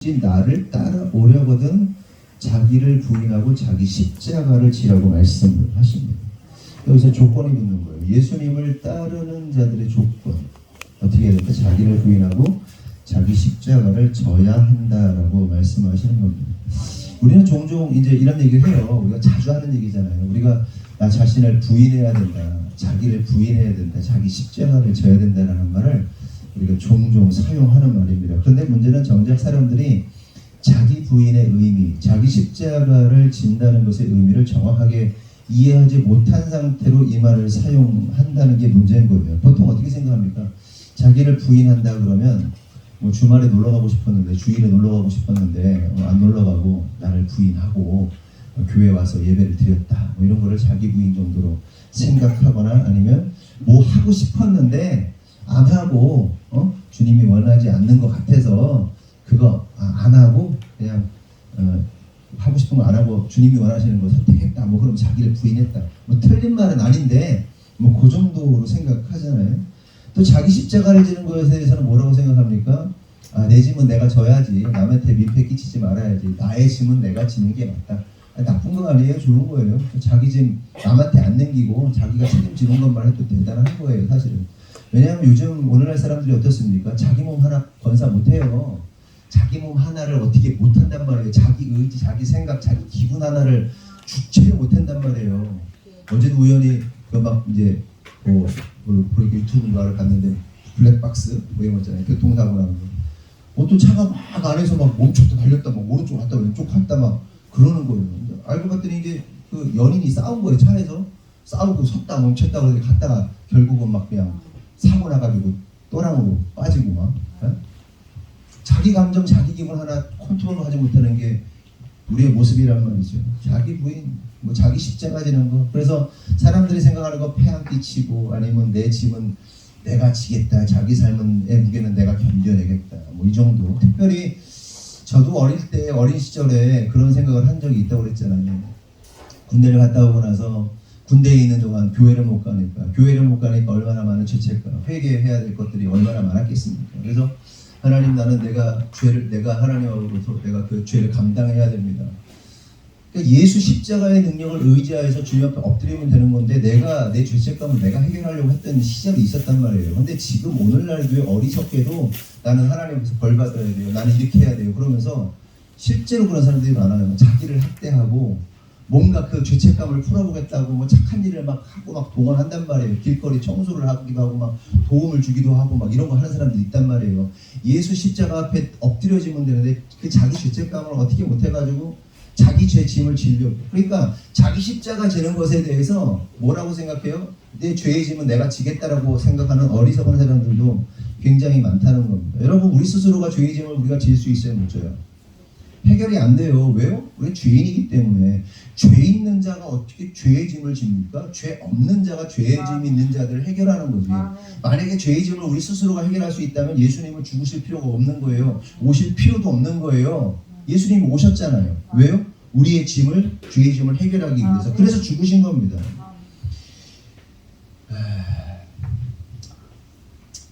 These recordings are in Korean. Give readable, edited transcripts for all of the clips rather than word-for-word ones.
나를 따라오려거든 자기를 부인하고 자기 십자가를 지라고 말씀을 하십니다. 여기서 조건이 붙는 거예요. 예수님을 따르는 자들의 조건 어떻게 해야 될까? 자기를 부인하고 자기 십자가를 져야 한다라고 말씀하시는 겁니다. 우리는 종종 이제 이런 얘기를 해요. 우리가 자주 하는 얘기잖아요. 우리가 나 자신을 부인해야 된다, 자기를 부인해야 된다, 자기 십자가를 져야 된다라는 말을 우리가 종종 사용하는 말입니다. 그런데 문제는 정작 사람들이 자기 부인의 의미, 자기 십자가를 진다는 것의 의미를 정확하게 이해하지 못한 상태로 이 말을 사용한다는 게 문제인 거예요. 보통 어떻게 생각합니까? 자기를 부인한다 그러면 뭐 주말에 놀러 가고 싶었는데, 주일에 놀러 가고 싶었는데 안 놀러 가고 나를 부인하고 교회 와서 예배를 드렸다, 뭐 이런 거를 자기 부인 정도로 생각하거나, 아니면 뭐 하고 싶었는데 안 하고 주님이 원하지 않는 것 같아서 그거 안 하고 그냥 하고 싶은 거 안 하고 주님이 원하시는 거 선택했다, 뭐 그럼 자기를 부인했다. 뭐 틀린 말은 아닌데 뭐 그 정도로 생각하잖아요. 또 자기 십자가를 지는 것에 대해서는 뭐라고 생각합니까? 내 짐은 내가 져야지, 남한테 민폐 끼치지 말아야지, 나의 짐은 내가 지는 게 맞다. 나쁜 거 아니에요, 좋은 거예요. 자기 짐 남한테 안 남기고 자기가 책임지는 것만 해도 대단한 거예요, 사실은. 왜냐하면 요즘 오늘날 사람들이 어떻습니까? 자기 몸 하나 건사 못해요. 자기 몸 하나를 어떻게 못한단 말이에요. 자기 의지, 자기 생각, 자기 기분 하나를 주체를 못한단 말이에요. 어제도 우연히 막 이제 유튜브를 갔는데 블랙박스 뭐 이런 거 있잖아요. 교통사고 나는 거. 또 차가 막 안에서 막 멈췄다 달렸다 막 오른쪽 갔다 왼쪽 갔다 막 그러는 거예요. 알고 봤더니 이제 그 연인이 싸운 거예요. 차에서 싸우고 섰다 멈췄다 그러더니 갔다가 결국은 막 그냥 사고 나가지고 또랑으로 빠지고 막. 자기 감정, 자기 기분 하나 컨트롤하지 못하는 게 우리의 모습이란 말이죠. 자기 부인, 뭐 자기 십자가 지는 거. 그래서 사람들이 생각하는 거 폐암 끼치고, 아니면 내 짐은 내가 지겠다, 자기 삶의 무게는 내가 견뎌내겠다, 뭐 이 정도. 특별히 저도 어린 시절에 그런 생각을 한 적이 있다고 그랬잖아요. 군대를 갔다 오고 나서 군대에 있는 동안 교회를 못 가니까 얼마나 많은 죄책감, 회개해야 될 것들이 얼마나 많았겠습니까? 그래서 하나님, 나는 내가 하나님으로부터 내가 그 죄를 감당해야 됩니다. 그러니까 예수 십자가의 능력을 의지하여서 주님 앞에 엎드리면 되는 건데, 내가 내 죄책감을 내가 해결하려고 했던 시절이 있었단 말이에요. 근데 지금 오늘날도 어리석게도 나는 하나님께서 벌 받아야 돼요, 나는 이렇게 해야 돼요 그러면서 실제로 그런 사람들이 많아요. 자기를 학대하고 뭔가 그 죄책감을 풀어보겠다고 뭐 착한 일을 막 하고 막 동원한단 말이에요. 길거리 청소를 하기도 하고 막 도움을 주기도 하고 막 이런 거 하는 사람들이 있단 말이에요. 예수 십자가 앞에 엎드려지면 되는데 그 자기 죄책감을 어떻게 못해가지고 자기 죄 짐을 지려고. 그러니까 자기 십자가 지는 것에 대해서 뭐라고 생각해요? 내 죄의 짐은 내가 지겠다라고 생각하는 어리석은 사람들도 굉장히 많다는 겁니다. 여러분, 우리 스스로가 죄의 짐을 우리가 질 수 있어요, 못 져요? 해결이 안 돼요. 왜요? 우리 죄인이기 때문에. 죄 있는 자가 어떻게 죄의 짐을 집니까? 죄 없는 자가 죄의 짐 있는 자들을 해결하는 거지. 만약에 죄의 짐을 우리 스스로가 해결할 수 있다면 예수님은 죽으실 필요가 없는 거예요. 오실 필요도 없는 거예요. 예수님이 오셨잖아요. 왜요? 우리의 짐을, 죄의 짐을 해결하기 위해서. 그래서 죽으신 겁니다.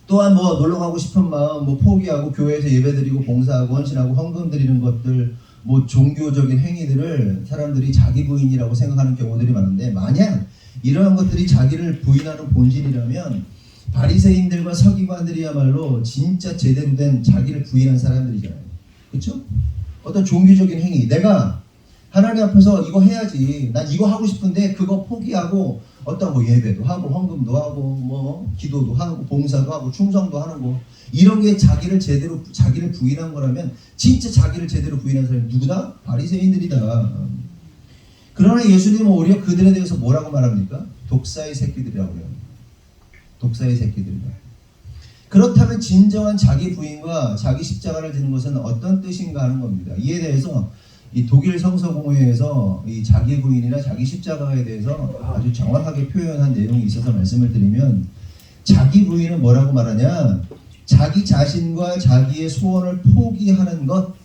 또한 뭐 놀러 가고 싶은 마음 뭐 포기하고 교회에서 예배드리고 봉사하고 헌신하고 헌금 드리는 것들, 뭐 종교적인 행위들을 사람들이 자기 부인이라고 생각하는 경우들이 많은데, 만약 이러한 것들이 자기를 부인하는 본질이라면 바리새인들과 서기관들이야말로 진짜 제대로 된 자기를 부인한 사람들이잖아요. 그렇죠? 어떤 종교적인 행위, 내가 하나님 앞에서 이거 해야지, 난 이거 하고 싶은데 그거 포기하고 어떤 뭐 예배도 하고 헌금도 하고 뭐 기도도 하고 봉사도 하고 충성도 하는 거, 이런 게 자기를 부인한 거라면 진짜 자기를 제대로 부인한 사람이 누구다? 바리새인들이다. 그러나 예수님은 오히려 그들에 대해서 뭐라고 말합니까? 독사의 새끼들이라고 해요. 독사의 새끼들이다. 그렇다면 진정한 자기 부인과 자기 십자가를 지는 것은 어떤 뜻인가 하는 겁니다. 이에 대해서 이 독일 성서공회에서 이 자기 부인이나 자기 십자가에 대해서 아주 정확하게 표현한 내용이 있어서 말씀을 드리면, 자기 부인은 뭐라고 말하냐? 자기 자신과 자기의 소원을 포기하는 것,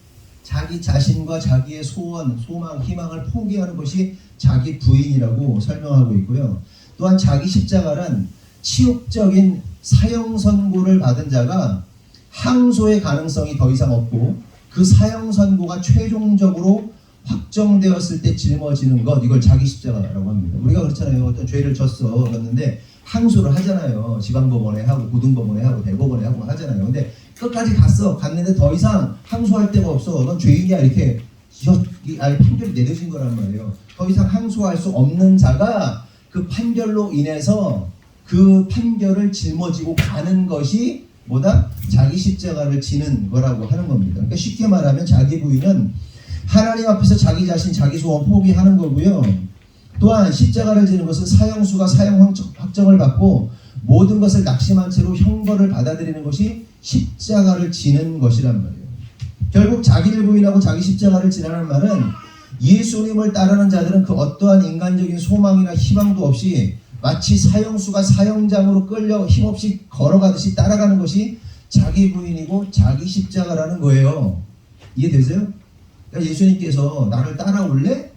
자기 자신과 자기의 소원, 소망, 희망을 포기하는 것이 자기 부인이라고 설명하고 있고요. 또한 자기 십자가란 치욕적인 사형 선고를 받은 자가 항소의 가능성이 더 이상 없고 그 사형 선고가 최종적으로 확정되었을 때 짊어지는 것, 이걸 자기 십자가라고 합니다. 우리가 그렇잖아요. 어떤 죄를 졌는데 항소를 하잖아요. 지방법원에 하고 고등법원에 하고 대법원에 하고 하잖아요. 근데 끝까지 갔는데 더 이상 항소할 데가 없어. 넌 죄인이야 이렇게 판결이 내려진 거란 말이에요. 더 이상 항소할 수 없는 자가 그 판결로 인해서 그 판결을 짊어지고 가는 것이 뭐다? 자기 십자가를 지는 거라고 하는 겁니다. 그러니까 쉽게 말하면 자기 부인은 하나님 앞에서 자기 자신, 자기 소원 포기하는 거고요. 또한 십자가를 지는 것은 사형수가 사형 확정을 받고 모든 것을 낙심한 채로 형벌을 받아들이는 것이 십자가를 지는 것이란 말이에요. 결국 자기를 부인하고 자기 십자가를 지라는 말은 예수님을 따르는 자들은 그 어떠한 인간적인 소망이나 희망도 없이 마치 사형수가 사형장으로 끌려 힘없이 걸어가듯이 따라가는 것이 자기 부인이고 자기 십자가라는 거예요. 이해되세요? 그러니까 예수님께서 나를 따라올래?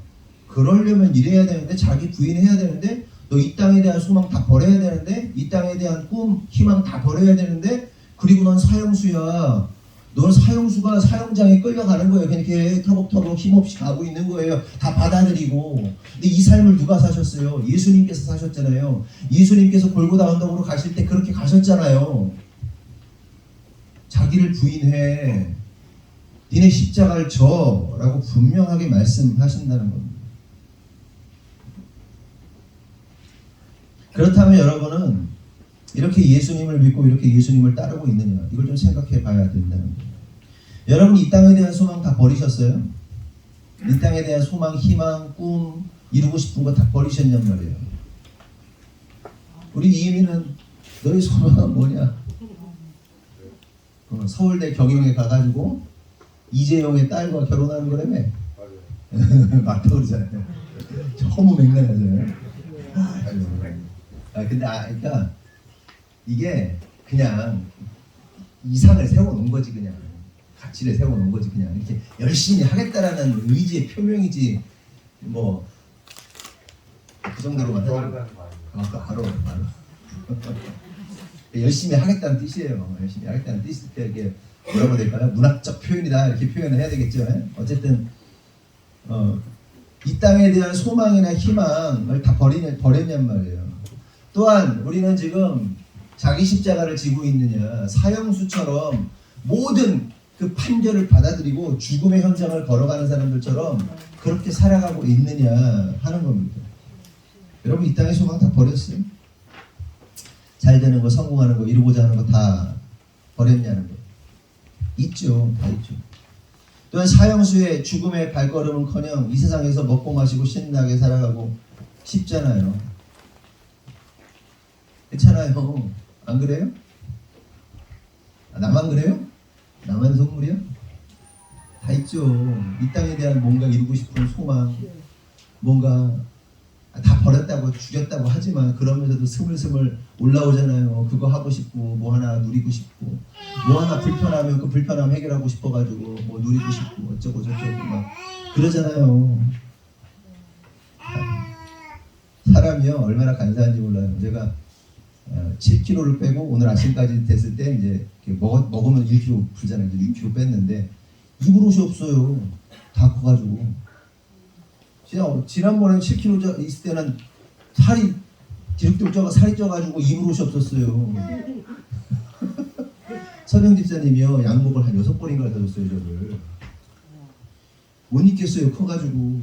그러려면 이래야 되는데, 자기 부인해야 되는데, 너 이 땅에 대한 소망 다 버려야 되는데, 이 땅에 대한 꿈, 희망 다 버려야 되는데, 그리고 넌 사형수야. 넌 사형수가 사형장에 끌려가는 거예요. 그냥 이렇게 터벅터벅 힘없이 가고 있는 거예요. 다 받아들이고. 근데 이 삶을 누가 사셨어요? 예수님께서 사셨잖아요. 예수님께서 골고다 언덕으로 가실 때 그렇게 가셨잖아요. 자기를 부인해. 니네 십자가를 져. 라고 분명하게 말씀하신다는 겁니다. 그렇다면 여러분은 이렇게 예수님을 믿고 이렇게 예수님을 따르고 있느냐, 이걸 좀 생각해 봐야 된다는 거예요. 여러분 이 땅에 대한 소망 다 버리셨어요? 이 땅에 대한 소망, 희망, 꿈, 이루고 싶은 거 다 버리셨냔 말이에요. 우리 이민은 너희 소망은 뭐냐? 서울대 경영에 가가지고 이재용의 딸과 결혼하는 거라며? 맞다고 그러잖아요. 허무맹랑하잖아요. 근데 그러니까 이게 그냥 이상을 세워놓은 거지, 그냥 가치를 세워놓은 거지, 그냥 이렇게 열심히 하겠다라는 의지의 표명이지, 뭐 그 정도로만 바로 열심히 하겠다는 뜻이에요. 열심히 하겠다는 뜻이 이게 뭐라고 해야 될까요? 문학적 표현이다 이렇게 표현을 해야 되겠죠. 어쨌든 이 땅에 대한 소망이나 희망을 다 버렸냔 말이에요. 또한 우리는 지금 자기 십자가를 지고 있느냐, 사형수처럼 모든 그 판결을 받아들이고 죽음의 현장을 걸어가는 사람들처럼 그렇게 살아가고 있느냐 하는 겁니다. 여러분 이 땅의 소망 다 버렸어요? 잘 되는 거, 성공하는 거, 이루고자 하는 거 다 버렸냐는 거. 있죠. 다 있죠. 또한 사형수의 죽음의 발걸음은커녕 이 세상에서 먹고 마시고 신나게 살아가고 싶잖아요. 괜찮아요. 안 그래요? 나만 그래요? 나만 선물이야? 다 있죠. 이 땅에 대한 뭔가 이루고 싶은 소망, 뭔가 다 버렸다고 죽였다고 하지만 그러면서도 스물스물 올라오잖아요. 그거 하고 싶고 뭐 하나 누리고 싶고 뭐 하나 불편하면 그 불편함 해결하고 싶어가지고 뭐 누리고 싶고 어쩌고 저쩌고 막 그러잖아요. 사람이요 얼마나 간사한지 몰라요. 제가 7kg를 빼고 오늘 아침까지 됐을 때 이제 먹으면 1kg 불잖아요. 6kg 뺐는데 입을 옷이 없어요. 다 커가지고. 지난번에 7kg 있을 때는 살이 뒤룩뒤룩 쪄가 살이 쪄가지고 입을 옷이 없었어요. 선영 집사님이요 양복을 한 6벌인가 사줬어요. 저를 못 입겠어요. 커가지고.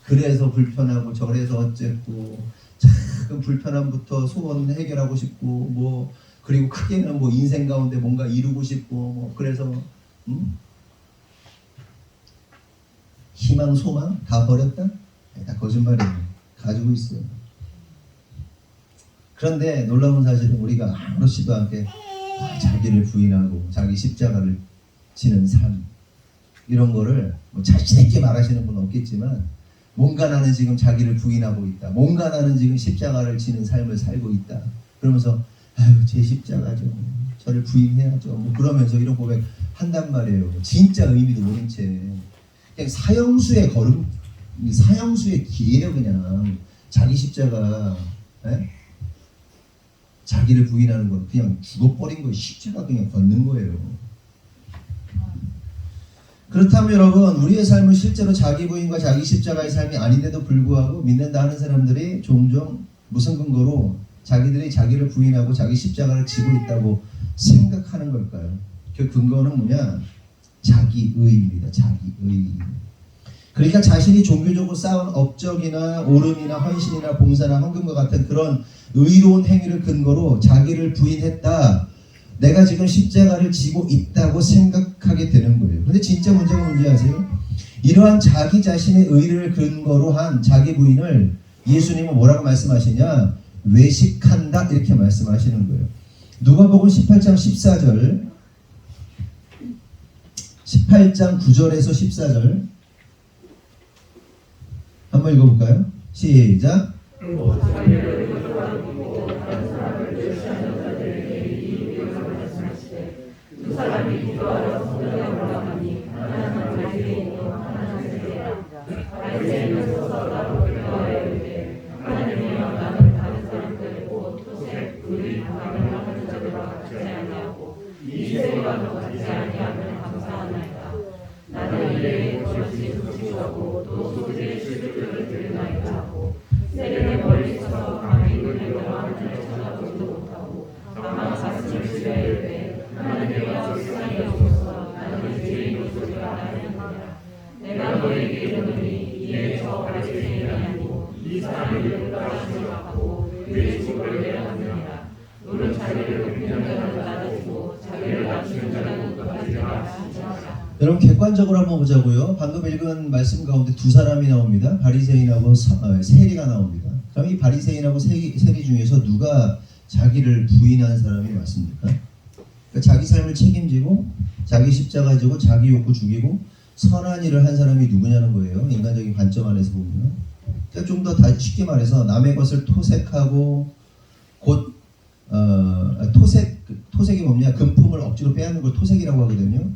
그래서 불편하고 저래서 어쨌고 작은 불편함부터 소원 해결하고 싶고 뭐 그리고 크게는 뭐 인생 가운데 뭔가 이루고 싶고 뭐 그래서 희망 소망 다 버렸다? 다 거짓말이에요. 가지고 있어요. 그런데 놀라운 사실은 우리가 아무렇지도 않게 자기를 부인하고 자기 십자가를 지는 삶 이런 거를 뭐 자신 있게 말하시는 분은 없겠지만 뭔가 나는 지금 자기를 부인하고 있다. 뭔가 나는 지금 십자가를 지는 삶을 살고 있다. 그러면서 아유 제 십자가죠. 저를 부인해야죠. 뭐 그러면서 이런 고백 한단 말이에요. 진짜 의미도 모른 채 그냥 사형수의 걸음, 사형수의 길이에요. 그냥 자기 십자가, 자기를 부인하는 건 그냥 죽어버린 거예요. 십자가 그냥 걷는 거예요. 그렇다면 여러분, 우리의 삶은 실제로 자기 부인과 자기 십자가의 삶이 아닌데도 불구하고 믿는다 하는 사람들이 종종 무슨 근거로 자기들이 자기를 부인하고 자기 십자가를 지고 있다고 생각하는 걸까요? 그 근거는 뭐냐? 자기의입니다. 자기의. 그러니까 자신이 종교적으로 쌓은 업적이나 오름이나 헌신이나 봉사나 헌금과 같은 그런 의로운 행위를 근거로 자기를 부인했다. 내가 지금 십자가를 지고 있다고 생각하게 되는 거예요. 근데 진짜 문제가 뭔지 아세요? 이러한 자기 자신의 의를 근거로 한 자기 부인을 예수님은 뭐라고 말씀하시냐? 외식한다 이렇게 말씀하시는 거예요. 누가복음 18장 14절 18장 9절에서 14절 한번 읽어볼까요? 시작. 여러분 객관적으로 한번 보자고요. 방금 읽은 말씀 가운데 두 사람이 나옵니다. 바리새인하고 세리가 나옵니다. 그럼 이 바리새인하고 세리 중에서 누가 자기를 부인한 사람이 맞습니까? 그러니까 자기 삶을 책임지고 자기 십자가 지고 자기 욕구 죽이고 선한 일을 한 사람이 누구냐는 거예요. 인간적인 관점 안에서 보면. 그러니까 좀 더 쉽게 말해서 남의 것을 토색하고 곧 토색이 뭐냐? 금품을 억지로 빼앗는 걸 토색이라고 하거든요.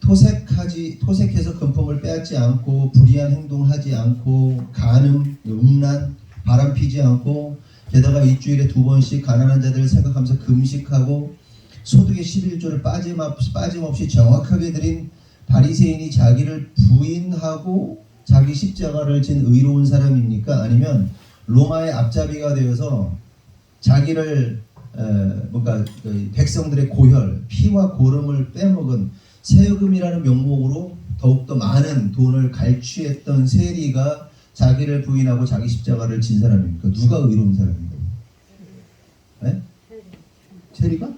토색해서 금품을 빼앗지 않고 불의한 행동하지 않고 간음, 음란, 바람 피지 않고 게다가 일주일에 2번씩 가난한 자들을 생각하면서 금식하고 소득의 11조를 빠짐없이 정확하게 드린 바리새인이 자기를 부인하고 자기 십자가를 진 의로운 사람입니까? 아니면 로마의 앞잡이가 되어서 자기를 뭔가 백성들의 고혈, 피와 고름을 빼먹은 세금이라는 명목으로 더욱더 많은 돈을 갈취했던 세리가 자기를 부인하고 자기 십자가를 진 사람입니까? 누가 의로운 사람입니까? 네? 세리가?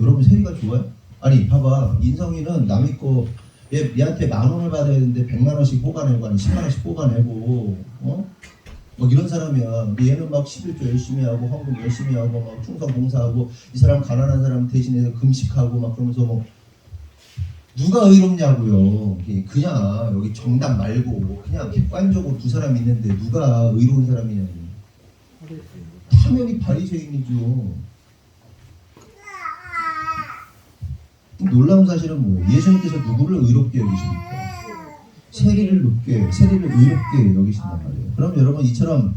여러분 세리가 좋아요? 아니 봐봐, 인성이는 남의 거 얘한테 10,000원을 받아야 되는데 100만원씩 뽑아내고 아니 10만원씩 뽑아내고 막 이런 사람이야. 얘는 막 11조 열심히 하고 헌금 열심히 하고 막 충성 봉사하고 이 사람 가난한 사람 대신해서 금식하고 막 그러면서 뭐 누가 의롭냐고요. 그냥 여기 정답 말고 그냥 객관적으로 두 사람 있는데 누가 의로운 사람이냐고. 당연히 바리새인이죠. 놀라운 사실은 뭐예요? 예수님께서 누구를 의롭게 여기십니까? 세리를 의롭게 여기신단 말이에요. 그럼 여러분 이처럼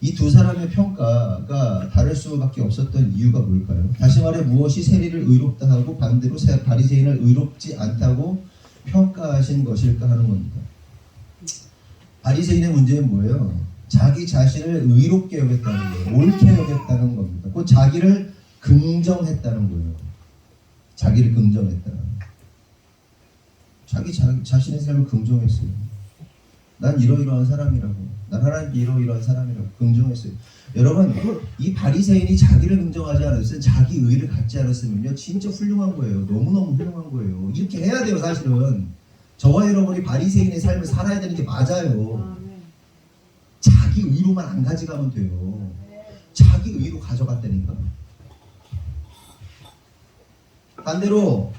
이 두 사람의 평가가 다를 수밖에 없었던 이유가 뭘까요? 다시 말해 무엇이 세리를 의롭다 하고 반대로 바리새인을 의롭지 않다고 평가하신 것일까 하는 겁니다. 바리새인의 문제는 뭐예요? 자기 자신을 의롭게 여겼다는 거예요. 옳게 여겼다는 겁니다. 곧 자기를 긍정했다는 거예요. 자기를 긍정했다는 거예요. 자기 자신의 삶을 긍정했어요. 난 이러이러한 사람이라고. 난 하나님께 이러이러한 사람이라고 긍정했어요. 여러분, 이 바리새인이 자기를 긍정하지 않았으면 자기 의를 갖지 않았으면요, 진짜 훌륭한 거예요. 너무너무 훌륭한 거예요. 이렇게 해야 돼요, 사실은. 저와 여러분이 바리새인의 삶을 살아야 되는 게 맞아요. 자기 의로만 안 가져가면 돼요. 자기 의로 가져갔다니까. 반대로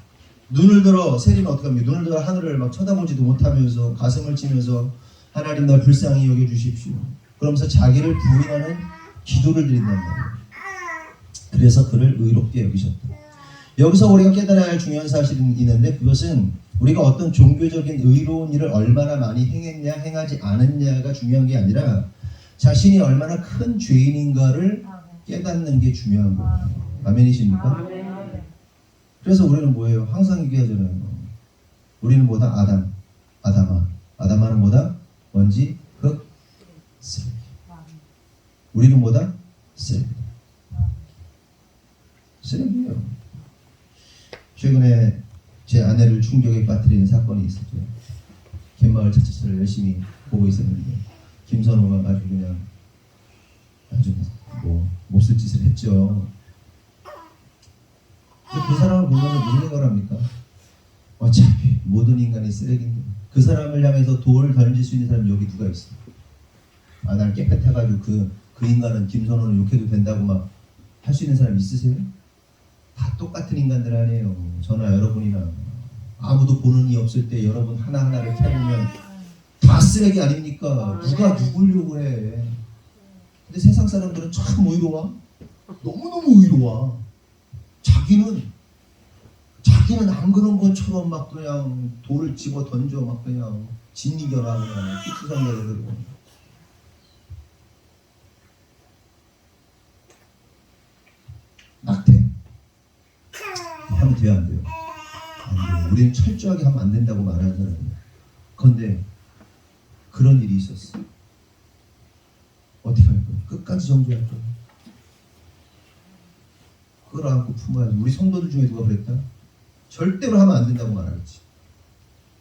눈을 들어 세리는 어떻게 합니까? 눈을 들어 하늘을 막 쳐다보지도 못하면서 가슴을 치면서 하나님 날 불쌍히 여겨주십시오. 그러면서 자기를 부인하는 기도를 드린단 말이에요. 그래서 그를 의롭게 여기셨다. 여기서 우리가 깨달아야 할 중요한 사실이 있는데 그것은 우리가 어떤 종교적인 의로운 일을 얼마나 많이 행했냐 행하지 않았냐가 중요한 게 아니라 자신이 얼마나 큰 죄인인가를 깨닫는 게 중요한 거예요. 아멘이십니까? 그래서 우리는 뭐예요? 항상 얘기하잖아요. 우리는 뭐다? 아담아는 뭐다? 먼지, 흙, 쓰레기. 우리는 뭐다? 쓰레기예요. 최근에 제 아내를 충격에 빠뜨리는 사건이 있었죠. 갯마을 차차차를 열심히 보고 있었는데 김선호가 아주 그냥 아주 뭐 못쓸 짓을 했죠. 그 사람을 보면 무슨 생각을 합니까? 어차피 모든 인간이 쓰레기인데 그 사람을 향해서 돌을 던질 수 있는 사람이 여기 누가 있어? 난 깨끗해가지고 그 인간은 김선호는 욕해도 된다고 막 할 수 있는 사람 있으세요? 다 똑같은 인간들 아니에요. 저나 여러분이나 아무도 보는 이 없을 때 여러분 하나하나를 캐보면 다 쓰레기 아닙니까? 누가 누구려고 해. 근데 세상 사람들은 참 의로워. 너무너무 의로워. 자기는 안 그런 것처럼 막 그냥 돌을 집어 던져 막 그냥 진리견하고 그냥 피투성이를 그러고. 낙태 하면 돼요, 안 돼요? 안 돼요. 우리는 철저하게 하면 안 된다고 말하는 사람이에요. 그런데 그런 일이 있었어. 어떻게 할 거야? 끝까지 정죄할 거야? 끌어안고 품어야지. 우리 성도들 중에 누가 그랬다? 절대로 하면 안 된다고 말하겠지.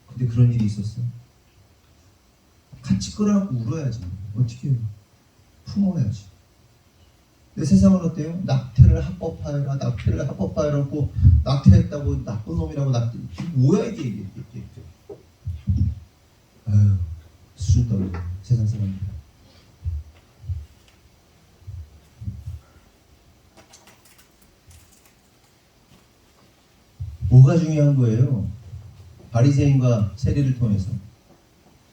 근데 그런 일이 있었어. 같이 끌어안고 울어야지. 어떻게 해요? 품어야지. 근데 세상은 어때요? 낙태를 합법화해라, 낙태를 합법화해라고 낙태했다고 나쁜 놈이라고 낙태. 뭐야 이게. 아유, 수준 떨어져. 세상 사람들. 뭐가 중요한 거예요? 바리새인과 세리를 통해서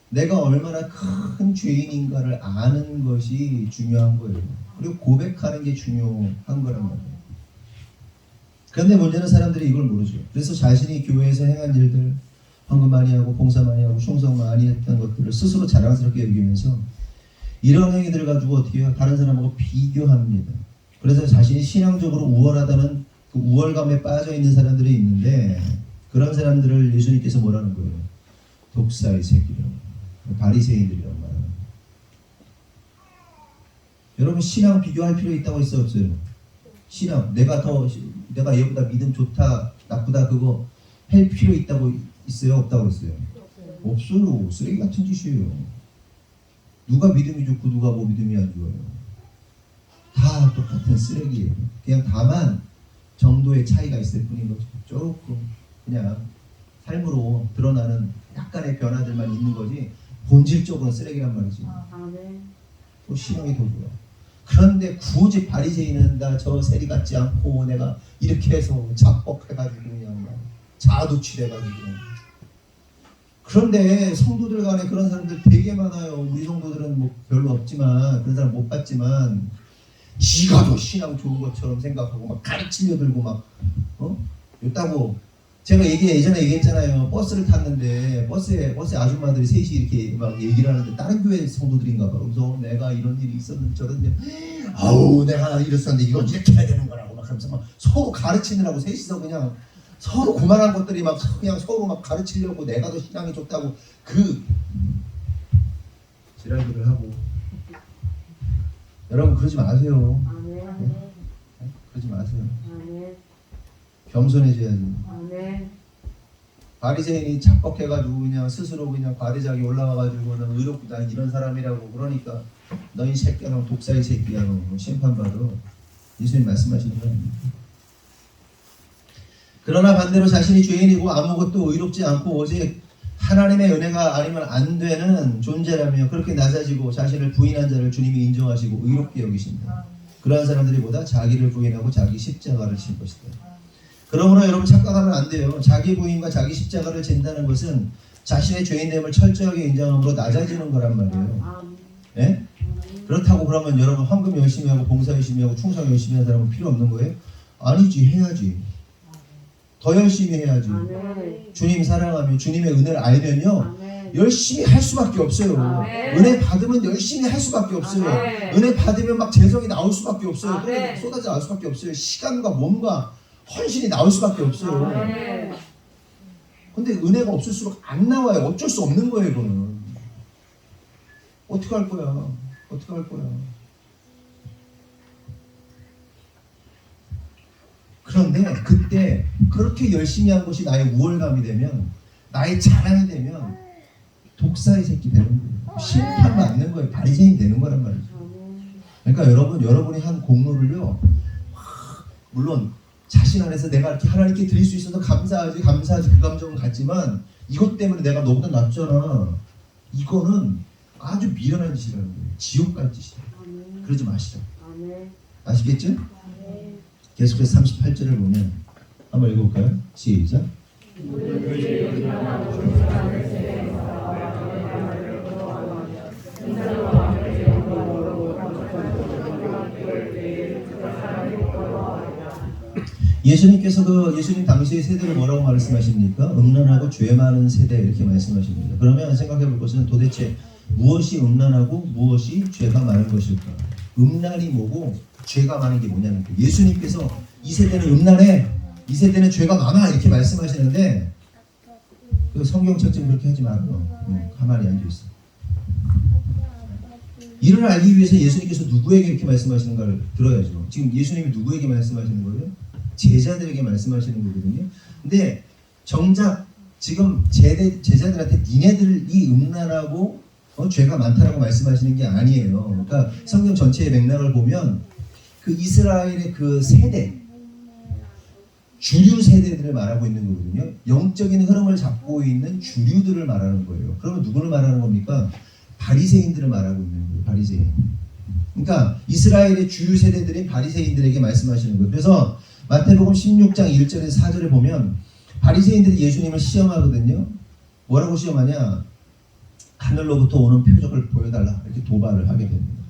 내가 얼마나 큰 죄인인가를 아는 것이 중요한 거예요. 그리고 고백하는 게 중요한 거란 말이에요. 그런데 문제는 사람들이 이걸 모르죠. 그래서 자신이 교회에서 행한 일들, 헌금 많이 하고 봉사 많이 하고 충성 많이 했던 것들을 스스로 자랑스럽게 여기면서 이런 행위들을 가지고 어떻게 해요? 다른 사람하고 비교합니다. 그래서 자신이 신앙적으로 우월하다는 그 우월감에 빠져 있는 사람들이 있는데 그런 사람들을 예수님께서 뭐라는 거예요? 독사의 새끼라고, 바리새인들이라고 말하는 거예요. 여러분 신앙 비교할 필요 있다고 있어 없어요? 신앙 내가 얘보다 믿음 좋다 나쁘다 그거 할 필요 있다고 있어요? 없다고 했어요? 없어요. 쓰레기 같은 짓이에요. 누가 믿음이 좋고 누가 뭐 믿음이 안 좋아요? 다 똑같은 쓰레기예요. 그냥 다만 정도의 차이가 있을 뿐인 거죠. 조금 그냥 삶으로 드러나는 약간의 변화들만 있는 거지 본질적으로 쓰레기란 말이지. 또 신앙이 더 좋아. 그런데 굳이 바리새인은 나 저 세리 같지 않고 내가 이렇게 해서 자뻑해가지고 그냥 자두칠해가지고. 그런데 성도들 간에 그런 사람들 되게 많아요. 우리 성도들은 뭐 별로 없지만 그런 사람 못 봤지만 지가 더 신앙 좋은 것처럼 생각하고 막 가르치려 들고 막 요따고 제가 예전에 얘기했잖아요. 버스를 탔는데 버스에 아줌마들이 셋이 이렇게 막 얘기를 하는데 다른 교회 성도들인가 봐. 그래서 내가 이런 일이 있었는데 저런데 아우 내가 이랬었는데 이거 이렇게 해야 되는 거라고 막 그러면서 막 서로 가르치느라고 셋이서 그냥 서로 그만한 것들이 막 그냥 서로 막 가르치려고 내가 더 신앙이 좋다고 그 지랄들을 하고. 여러분 그러지 마세요. 네? 그러지 마세요. 겸손해져야지. 바리새인이 착복해가지고 그냥 스스로 그냥 바리작이 올라와가지고 너 의롭고 난 이런 사람이라고 그러니까 너희 새끼야 독사의 새끼야 심판받아. 예수님 말씀하시는 거 아닙니까? 그러나 반대로 자신이 죄인이고 아무것도 의롭지 않고 오직 하나님의 은혜가 아니면 안 되는 존재라며 그렇게 낮아지고 자신을 부인한 자를 주님이 인정하시고 의롭게 여기신다. 그러한 사람들이 보다 자기를 부인하고 자기 십자가를 진 것이다. 그러므로 여러분 착각하면 안 돼요. 자기 부인과 자기 십자가를 진다는 것은 자신의 죄인됨을 철저하게 인정함으로 낮아지는 거란 말이에요. 네? 그렇다고 그러면 여러분 헌금 열심히 하고 봉사 열심히 하고 충성 열심히 하는 사람은 필요 없는 거예요? 아니지. 해야지. 더 열심히 해야지. 주님 사랑하며 주님의 은혜를 알면요 열심히 할 수밖에 없어요. 은혜 받으면 열심히 할 수밖에 없어요. 은혜 받으면 막 재성이 나올 수밖에 없어요. 쏟아져 나올 수밖에 없어요. 시간과 몸과 헌신이 나올 수밖에 없어요. 근데 은혜가 없을수록 안 나와요. 어쩔 수 없는 거예요, 이거는. 어떻게 할 거야? 어떻게 할 거야? 그런데 그때 그렇게 열심히 한 것이 나의 우월감이 되면, 나의 자랑이 되면 독사의 새끼 되는 거예요. 심판 받는 거예요. 바리새인 되는 거란 말이죠. 그러니까 여러분이 한 공로를요, 물론 자신 안에서 내가 이렇게 하나님께 드릴 수 있어서 감사하지 그 감정은 같지만, 이것 때문에 내가 너보다 낫잖아, 이거는 아주 미련한 짓이라는 거예요. 지옥 갈 짓이다. 그러지 마시죠. 아시겠죠? 계속해서 38절을 보면 한번 읽어볼까요? 시작. 예수님께서 예수님 당시의 세대를 뭐라고 말씀하십니까? 음란하고 죄 많은 세대, 이렇게 말씀하십니다. 그러면 생각해 볼 것은 도대체 무엇이 음란하고 무엇이 죄가 많은 것일까? 음란이 뭐고 죄가 많은 게 뭐냐는 거예요. 예수님께서 이 세대는 음란해, 이 세대는 죄가 많아, 이렇게 말씀하시는데, 그 성경책 좀 그렇게 하지 말고 가만히 앉아있어. 이를 알기 위해서 예수님께서 누구에게 이렇게 말씀하시는가를 들어야죠. 지금 예수님이 누구에게 말씀하시는 거예요? 제자들에게 말씀하시는 거거든요. 근데 정작 지금 제자들한테 니네들이 음란하고 죄가 많다라고 말씀하시는 게 아니에요. 그러니까 성경 전체의 맥락을 보면 그 이스라엘의 그 세대, 주류 세대들을 말하고 있는 거거든요. 영적인 흐름을 잡고 있는 주류들을 말하는 거예요. 그러면 누구를 말하는 겁니까? 바리새인들을 말하고 있는 거예요. 바리새인. 그러니까 이스라엘의 주류 세대들인 바리새인들에게 말씀하시는 거예요. 그래서 마태복음 16장 1절에서 4절에 보면 바리새인들이 예수님을 시험하거든요. 뭐라고 시험하냐? 하늘로부터 오는 표적을 보여달라, 이렇게 도발을 하게 됩니다.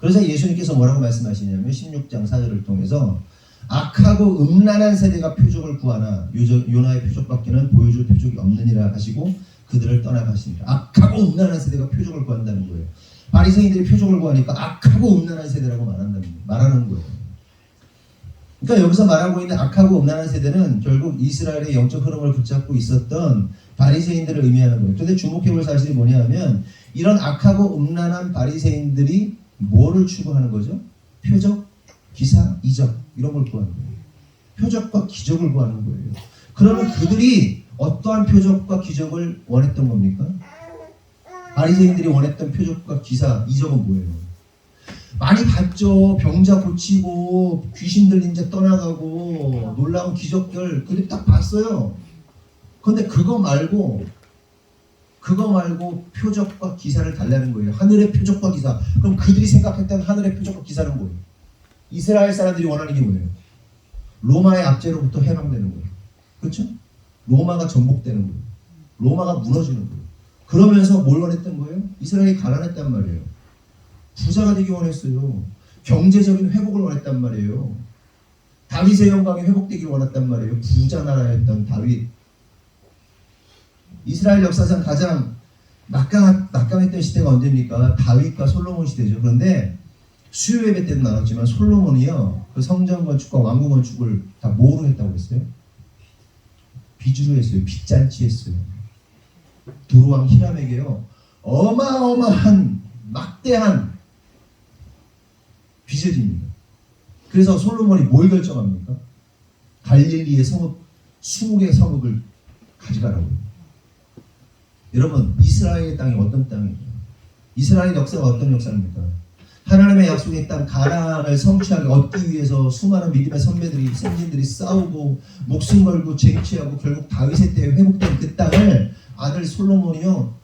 그래서 예수님께서 뭐라고 말씀하시냐면 16장 4절을 통해서 악하고 음란한 세대가 표적을 구하나 요나의 표적밖에는 보여줄 표적이 없느니라 하시고 그들을 떠나가십니다. 악하고 음란한 세대가 표적을 구한다는 거예요. 바리새인들이 표적을 구하니까 악하고 음란한 세대라고 말하는 거예요. 그러니까 여기서 말하고 있는 악하고 음란한 세대는 결국 이스라엘의 영적 흐름을 붙잡고 있었던 바리새인들을 의미하는 거예요. 그런데 주목해볼 사실이 뭐냐면 이런 악하고 음란한 바리새인들이 뭐를 추구하는 거죠? 표적, 기사, 이적, 이런 걸 구하는 거예요. 표적과 기적을 구하는 거예요. 그러면 그들이 어떠한 표적과 기적을 원했던 겁니까? 바리새인들이 원했던 표적과 기사, 이적은 뭐예요? 많이 봤죠. 병자 고치고 귀신 들린 자 떠나가고 놀라운 기적들, 그들 딱 봤어요. 그런데 그거 말고 표적과 기사를 달라는 거예요. 하늘의 표적과 기사. 그럼 그들이 생각했던 하늘의 표적과 기사는 뭐예요? 이스라엘 사람들이 원하는 게 뭐예요? 로마의 압제로부터 해방되는 거예요. 그렇죠? 로마가 전복되는 거예요. 로마가 무너지는 거예요. 그러면서 뭘 원했던 거예요? 이스라엘이 가난했단 말이에요. 부자가 되기 원했어요. 경제적인 회복을 원했단 말이에요. 다윗의 영광이 회복되기를 원했단 말이에요. 부자 나라였던 다윗. 이스라엘 역사상 가장 막강했던 시대가 언제입니까? 다윗과 솔로몬 시대죠. 그런데 수요 예배 때도 나눴지만 솔로몬이요, 그 성전 건축과 왕궁 건축을 다 뭐로 했다고 했어요? 빚으로 했어요. 빚잔치 했어요. 두루왕 히람에게요, 어마어마한 막대한 빚을 집니다. 그래서 솔로몬이 뭘 결정합니까? 갈릴리의 성읍 20개의 성읍을 가져가라고요. 여러분, 이스라엘의 땅이 어떤 땅이에요? 이스라엘 역사가 어떤 역사입니까? 하나님의 약속의 땅 가나안을 성취하게 얻기 위해서 수많은 믿음의 선진들이 싸우고 목숨 걸고 쟁취하고 결국 다윗의 때에 회복된 그 땅을 아들 솔로몬이요,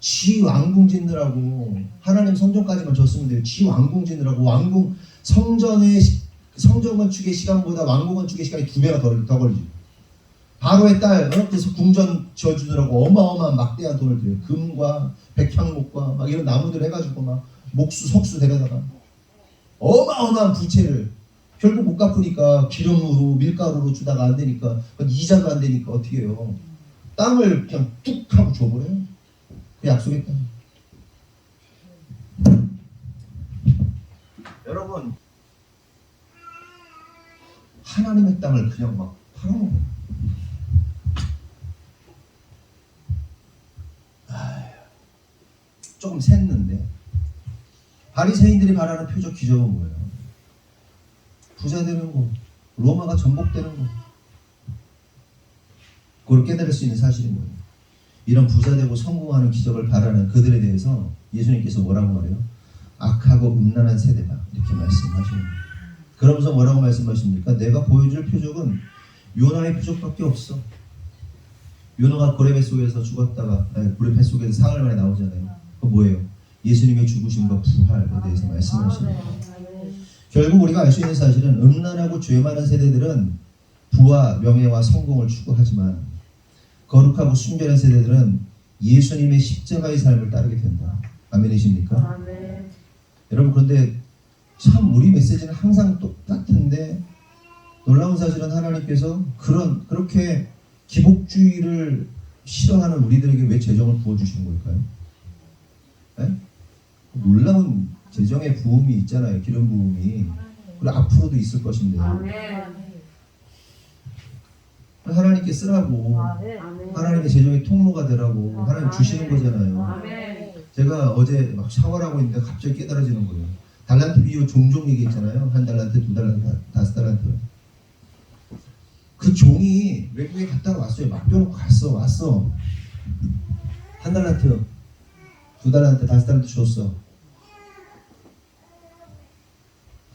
지 왕궁 짓느라고, 하나님 성전까지만 줬으면 돼요. 지 왕궁 짓느라고, 왕궁 성전 건축의 시간보다 왕궁 건축의 시간이 2배가 더 걸리죠. 바로의 딸, 그래서 궁전 지어주느라고 어마어마한 막대한 돈을 들여요. 금과 백향목과 막 이런 나무들 해가지고 막 목수, 석수 데려다가 어마어마한 부채를 결국 못 갚으니까 기름으로 밀가루로 주다가 안 되니까 이자도 안 되니까 어떻게 해요? 땅을 그냥 뚝 하고 줘버려요. 그 약속의 땅. 여러분, 하나님의 땅을 그냥 막 팔아먹어요. 조금 샜는데 바리새인들이 바라는 표적 기적은 뭐예요? 부자 되는 거, 로마가 전복되는 거. 그걸 깨달을 수 있는 사실이 뭐예요? 이런 부자 되고 성공하는 기적을 바라는 그들에 대해서 예수님께서 뭐라고 말해요? 악하고 음란한 세대다 이렇게 말씀하시는 거예요. 그러면서 뭐라고 말씀하십니까? 내가 보여줄 표적은 요나의 표적밖에 없어. 요나가 고래 뱃속에서 죽었다가 고래 뱃속에서 사흘 만에 나오잖아요. 그거 뭐예요? 예수님의 죽으심과 부활에 대해서 말씀하시는 거예요. 결국 우리가 알 수 있는 사실은 음란하고 죄 많은 세대들은 부와 명예와 성공을 추구하지만 거룩하고 순결한 세대들은 예수님의 십자가의 삶을 따르게 된다. 아멘이십니까? 아멘. 여러분 그런데 참 우리 메시지는 항상 똑같은데 놀라운 사실은 하나님께서 그렇게 기복주의를 싫어하는 우리들에게 왜 재정을 부어주시는 걸까요? 네? 놀라운 재정의 부음이 있잖아요. 기름 부음이. 그리고 앞으로도 있을 것인데 하나님께 쓰라고 하나님의 재정의 통로가 되라고 하나님 주시는 거잖아요. 제가 어제 막 샤워를 하고 있는데 갑자기 깨달아지는 거예요. 달란트 비유 종종 얘기했잖아요. 1달란트, 2달란트, 5달란트. 그 종이 외국에 갔다가 왔어요. 맡겨놓고 왔어. 1달란트, 2달란트, 5달란트 줬어.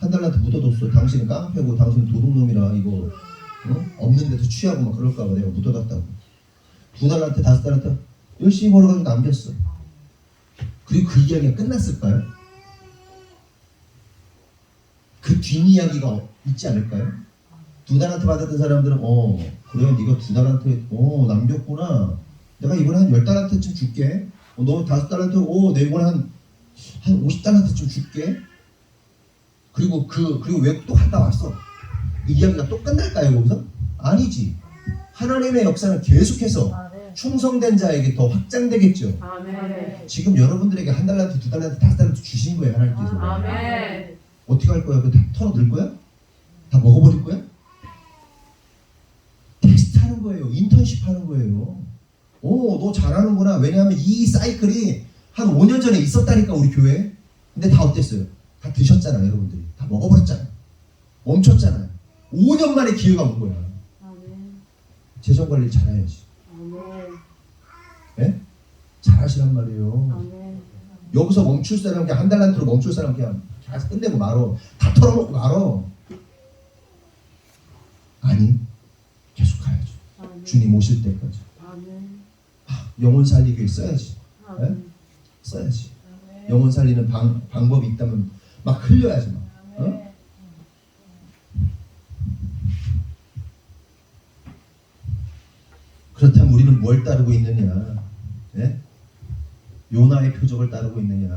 1달란트 묻어뒀어. 당신은 깡패고 당신은 도둑놈이라 이거 없는 데서 취하고 막 그럴까봐 내가 묻어뒀다고. 2달란트, 5달란트 열심히 벌어가지고 남겼어. 그리고 그 이야기가 끝났을까요? 그 뒷이야기가 있지 않을까요? 2달란트 받았던 사람들은 그래 네가 2달란트 남겼구나. 내가 이번에 한 10달란트쯤 줄게. 너 5달란트 내가 이번에 한 50달란트쯤 줄게. 그리고 외국 또 갔다 왔어. 이 이야기가 또 끝날까요 거기서? 아니지. 하나님의 역사는 계속해서 충성된 자에게 더 확장되겠죠. 아멘. 지금 여러분들에게 1달란트, 2달란트, 5달란트 주신 거예요 하나님께서. 아멘. 어떻게 할 거야? 그거 다 털어낼 거야? 다 먹어버릴 거야? 테스트 하는 거예요. 인턴십 하는 거예요. 너 잘하는구나. 왜냐하면 이 사이클이 한 5년 전에 있었다니까 우리 교회에. 근데 다 어땠어요? 다 드셨잖아요 여러분들이. 다 먹어버렸잖아요. 멈췄잖아요. 5년 만에 기회가 온 거야. 재정 관리 잘해야지. 예? 잘하시란 말이에요. 여기서 멈출 사람 그냥 1달란트로 멈출 사람 그냥 계속 끝내고 말어. 다 털어놓고 말어. 아니 계속 가야죠. 주님 오실 때까지. 영혼 살리기 위해 써야지. 예? 써야지. 영혼 살리는 방법이 있다면 막 흘려야지 막. 그렇다면 우리는 뭘 따르고 있느냐? 예? 요나의 표적을 따르고 있느냐?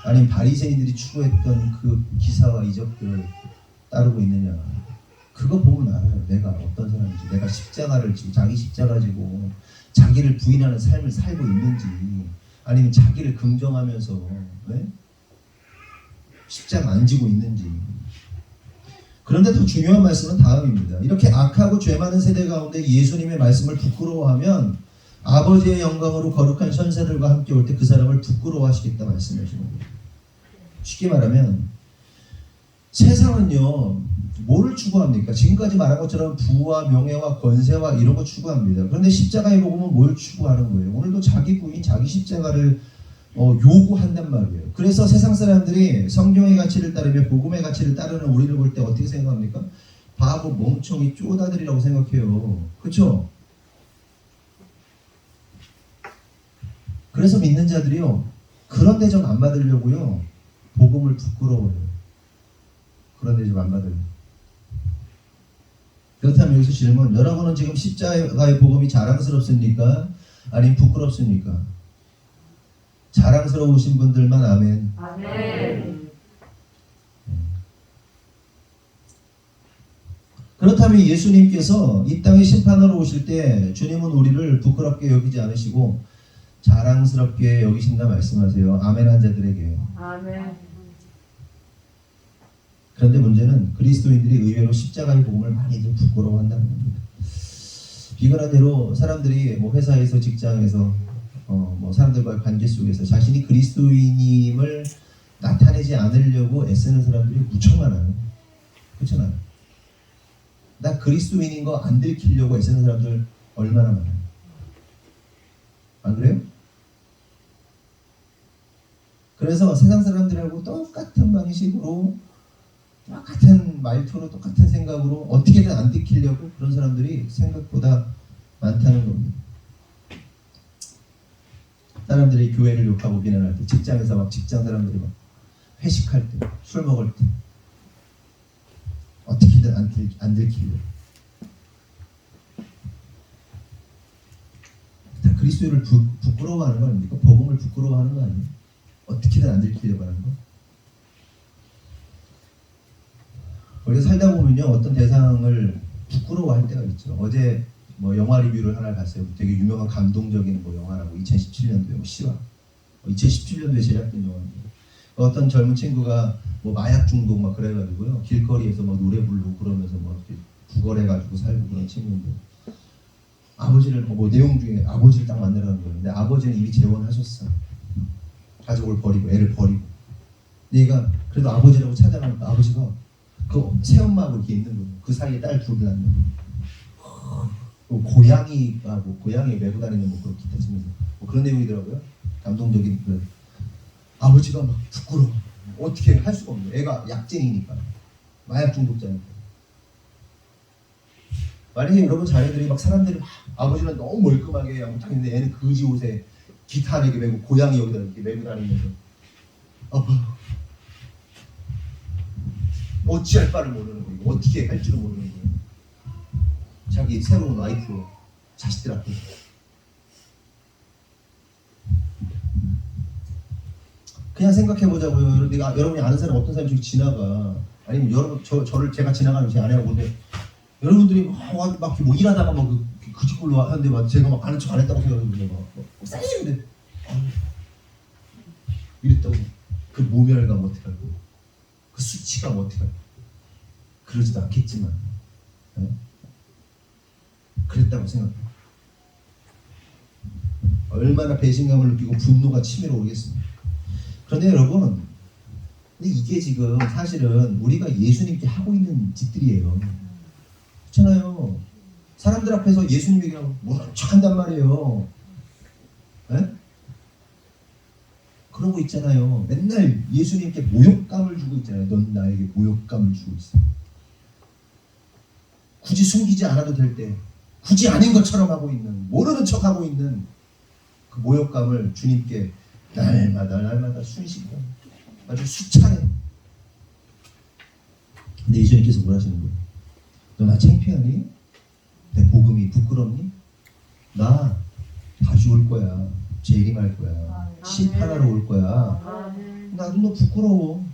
아니면 바리새인들이 추구했던 그 기사와 이적들을 따르고 있느냐? 그거 보면 알아요. 내가 어떤 사람인지. 내가 십자가를 지고 자기 십자가 지고 자기를 부인하는 삶을 살고 있는지, 아니면 자기를 긍정하면서 십자가 안 지고 있는지. 그런데 더 중요한 말씀은 다음입니다. 이렇게 악하고 죄 많은 세대 가운데 예수님의 말씀을 부끄러워하면 아버지의 영광으로 거룩한 천사들과 함께 올 때 그 사람을 부끄러워하시겠다 말씀하시는 거예요. 쉽게 말하면 세상은요 뭐를 추구합니까? 지금까지 말한 것처럼 부와 명예와 권세와 이런 거 추구합니다. 그런데 십자가의 복음은 뭘 추구하는 거예요? 오늘도 자기 부인, 자기 십자가를 요구한단 말이에요. 그래서 세상 사람들이 성경의 가치를 따르며 복음의 가치를 따르는 우리를 볼 때 어떻게 생각합니까? 바보, 멍청이, 쪼다들이라고 생각해요. 그렇죠? 그래서 믿는 자들이요 그런 대접 안 받으려고요 복음을 부끄러워해요. 그런 대접 안 받으려고. 그렇다면 여기서 질문, 여러분은 지금 십자가의 복음이 자랑스럽습니까? 아니면 부끄럽습니까? 자랑스러우신 분들만 아멘. 아멘. 그렇다면 예수님께서 이 땅에 심판하러 오실 때 주님은 우리를 부끄럽게 여기지 않으시고 자랑스럽게 여기신다 말씀하세요. 아멘한 자들에게. 아멘. 그런데 문제는 그리스도인들이 의외로 십자가의 복음을 많이들 부끄러워한다는 겁니다. 비근한 대로 사람들이 뭐 회사에서 직장에서 뭐 사람들과의 관계 속에서 자신이 그리스도인임을 나타내지 않으려고 애쓰는 사람들이 무척 많아요. 그렇잖아요. 나 그리스도인인 거 안 들키려고 애쓰는 사람들 얼마나 많아요. 안 그래요? 그래서 세상 사람들하고 똑같은 방식으로 똑같은 말투로 똑같은 생각으로 어떻게든 안 들키려고 그런 사람들이 생각보다 많다는 겁니다. 사람들이 교회를 욕하고 비난할 때, 직장에서 막 직장 사람들이 막 회식할 때, 술 먹을 때 어떻게든 안 들키려고. 다 그리스도를 부끄러워하는 거 아닙니까? 복음을 부끄러워하는 거 아니에요? 어떻게든 안 들키려고 하는 거. 우리가 살다 보면요, 어떤 대상을 부끄러워할 때가 있죠. 어제 뭐 영화 리뷰를 하나 봤어요. 되게 유명한 감동적인 뭐 영화라고 2017년도에 뭐 시와 2017년도에 제작된 영화인데 어떤 젊은 친구가 뭐 마약 중독 막 그래가지고요 길거리에서 막 노래 부르고 그러면서 뭐 이렇게 구걸해가지고 살고 그런 친구인데 아버지를 뭐 내용 중에 아버지를 딱 만나라는 거예요. 근데 아버지는 이미 재혼하셨어. 가족을 버리고 애를 버리고. 얘가 그래도 아버지라고 찾아가니까 아버지가 그 새엄마하고 이렇게 있는 거예요. 그 사이에 딸 둘을 낳는 거예요. 고양이하고 고양이 메고 다니는 뭐 그런 기타 치면서 뭐 그런 내용이더라고요. 감동적인 그 아버지가 막 부끄러워. 어떻게 할 수가 없는 거예요. 애가 약쟁이니까 마약 중독자니까. 만약에 여러분 자녀들이 막 사람들이 막 아버지는 너무 멀끔하게 양복했는데 애는 거지 옷에 기타 하나 이렇게 메고 고양이 여기다 이렇게 메고 다니면서 아빠 어찌할 바를 모르는 거예요. 어떻게 할 줄을 모르는 거예요. 자기 새로운 와이프 자식들 앞에 그냥 생각해보자고요. 내가 여러분이 아는 사람 어떤 사람이 저기 지나가 아니면 여러분 저를 제가 지나가는 제 아내가 보는데 여러분들이 막 뭐 일하다가 막 그 집골로 하는데 막 제가 막 아는 척 안 했다고 생각하는데 막 싸이는데 이랬다고 그 모멸감 어떡하고 그 수치감 어떡하고 그러지도 않겠지만 네? 그랬다고 생각해요. 얼마나 배신감을 느끼고 분노가 치밀어 오겠습니까? 그런데 여러분 근데 이게 지금 사실은 우리가 예수님께 하고 있는 짓들이에요. 그렇잖아요. 사람들 앞에서 예수님 얘기하고 뭐라는 척 한단 말이에요. 네? 그러고 있잖아요. 맨날 예수님께 모욕감을 주고 있잖아요. 넌 나에게 모욕감을 주고 있어. 굳이 숨기지 않아도 될 때 굳이 아닌 것처럼 하고 있는 모르는 척 하고 있는 그 모욕감을 주님께 날마다 순식간 아주 수차례. 근데 예수님께서 뭘 하시는 거예요? 너 나 창피하니? 내 복음이 부끄럽니? 나 다시 올 거야. 재림할 거야. 심판하러 올 거야. 나도 너 부끄러워.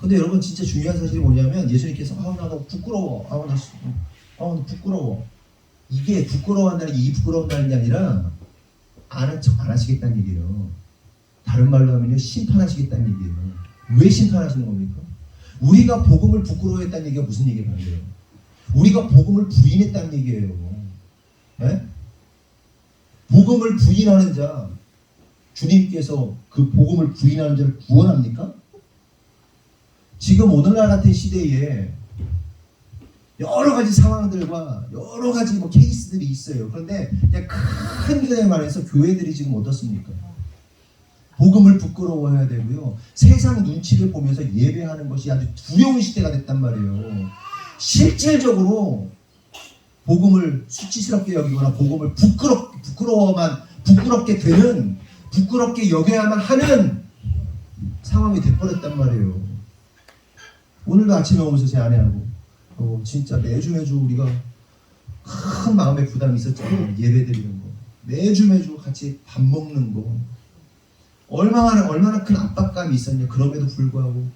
근데 여러분 진짜 중요한 사실이 뭐냐면 예수님께서 나 너 부끄러워. 나 부끄러워. 이게 부끄러워한다는 게 이 부끄러운다는 게 아니라 아는 척 안 하시겠다는 얘기예요. 다른 말로 하면요 심판하시겠다는 얘기예요. 왜 심판하시는 겁니까? 우리가 복음을 부끄러워했다는 얘기가 무슨 얘기가 하는 거예요? 우리가 복음을 부인했다는 얘기예요. 네? 복음을 부인하는 자 주님께서 그 복음을 부인하는 자를 구원합니까? 지금 오늘날 같은 시대에 여러 가지 상황들과 여러 가지 뭐 케이스들이 있어요. 그런데 그냥 큰 그림에 말해서 교회들이 지금 어떻습니까? 복음을 부끄러워해야 되고요. 세상 눈치를 보면서 예배하는 것이 아주 두려운 시대가 됐단 말이에요. 실질적으로 복음을 수치스럽게 여기거나 복음을 부끄럽게 되는 부끄럽게 여겨야만 하는 상황이 돼버렸단 말이에요. 오늘도 아침에 오면서 제 아내하고 진짜 매주 우리가 큰 마음의 부담이 있었잖아요. 예배 드리는 거 매주 같이 밥 먹는 거 얼마나 큰 압박감이 있었냐. 그럼에도 불구하고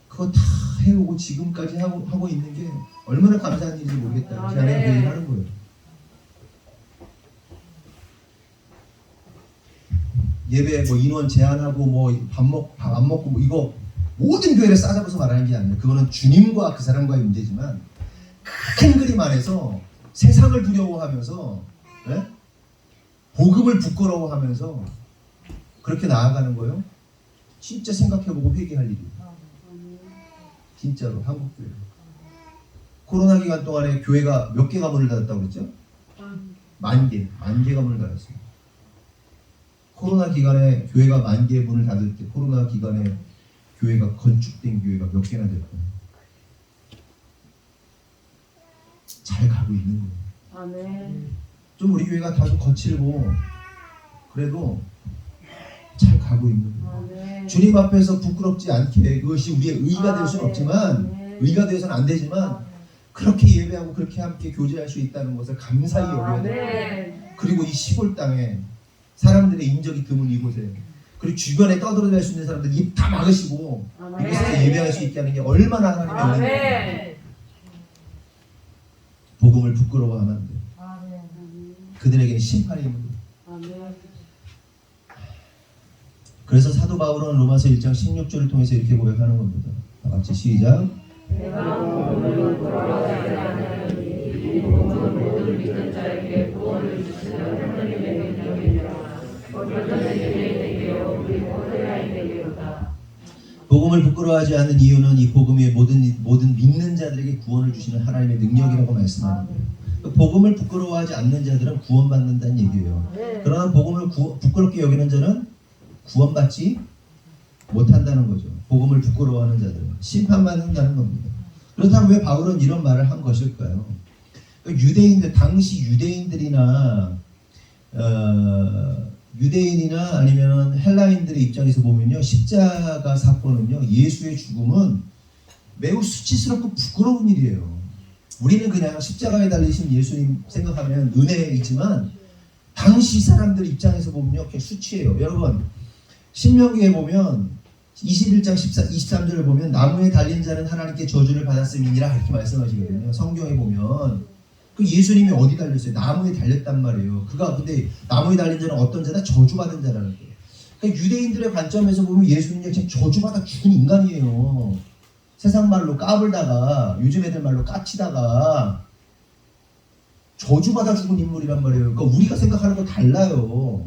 그거 다 해오고 지금까지 하고 있는 게 얼마나 감사한 일인지 모르겠다. 제 아내가 그 얘기를 하는 거예요. 예배 뭐 인원 제한하고 뭐 밥 안 먹고 뭐 이거 모든 교회를 싸잡아서 말하는 게 아니에요. 그거는 주님과 그 사람과의 문제지만 큰 그림 안에서 세상을 두려워하면서 네? 복음을 부끄러워하면서 그렇게 나아가는 거요? 진짜 생각해보고 회개할 일이에요. 진짜로 한국 교회. 코로나 기간 동안에 교회가 몇 개가 문을 닫았다고 그랬죠? 10,000개가 문을 닫았어요. 코로나 기간에 교회가 10,000개 문을 닫을 때 코로나 기간에 교회가 건축된 교회가 몇 개나 됐고 잘 가고 있는 거예요. 아멘. 좀 우리 교회가 다소 거칠고 그래도 잘 가고 있는 거예요. 아멘. 주님 앞에서 부끄럽지 않게 그것이 우리의 의가 될 수는 없지만 의가 되어서는 안 되지만 그렇게 예배하고 그렇게 함께 교제할 수 있다는 것을 감사히 여겨야 돼요. 아멘. 그리고 이 시골 땅에 사람들의 인적이 드문 이곳에 그리고 주변에 떠들어댈 수 있는 사람들 입 다 막으시고 이곳에서 예배할 수 있게 하는 게 얼마나 하나님의 은혜예요. 아멘. 복음을 부끄러워하면 안 돼요. 아멘. 그들에게는 심판이 있는 거예요. 아멘. 그래서 사도 바울은 로마서 1장 16절을 통해서 이렇게 고백하는 겁니다. 다 같이 시작. 내가 복음을 부끄러워하지 않으니 이 복음은 모든 믿는 자에게 구원을 주시는 하나님의 능력이니라. 어떤 자에게요 우리 모두에게로다. 복음을 부끄러워하지 않는 이유는 이 복음의 모든 믿는 자들에게 구원을 주시는 하나님의 능력이라고 말씀합니다. 복음을 부끄러워하지 않는 자들은 구원받는다는 얘기예요. 그러나 복음을 부끄럽게 여기는 자는 구원받지 못한다는 거죠. 복음을 부끄러워하는 자들은 심판받는다는 겁니다. 그렇다면 왜 바울은 이런 말을 한 것일까요? 유대인들 당시 유대인들이나 유대인이나 아니면 헬라인들의 입장에서 보면요, 십자가 사건은요, 예수의 죽음은 매우 수치스럽고 부끄러운 일이에요. 우리는 그냥 십자가에 달리신 예수님 생각하면 은혜이지만 당시 사람들 입장에서 보면요, 그냥 수치예요. 여러분, 신명기에 보면 21장 23절을 보면 나무에 달린 자는 하나님께 저주를 받았음이니라 이렇게 말씀하시거든요. 성경에 보면 그 예수님이 어디 달렸어요? 나무에 달렸단 말이에요. 그가 근데 나무에 달린 자는 어떤 자다? 저주받은 자라는 거예요. 그러니까 유대인들의 관점에서 보면 예수님이 지금 저주받아 죽은 인간이에요. 세상 말로 까불다가 요즘 애들 말로 까치다가 저주받아 죽은 인물이란 말이에요. 그러니까 우리가 생각하는 거 달라요.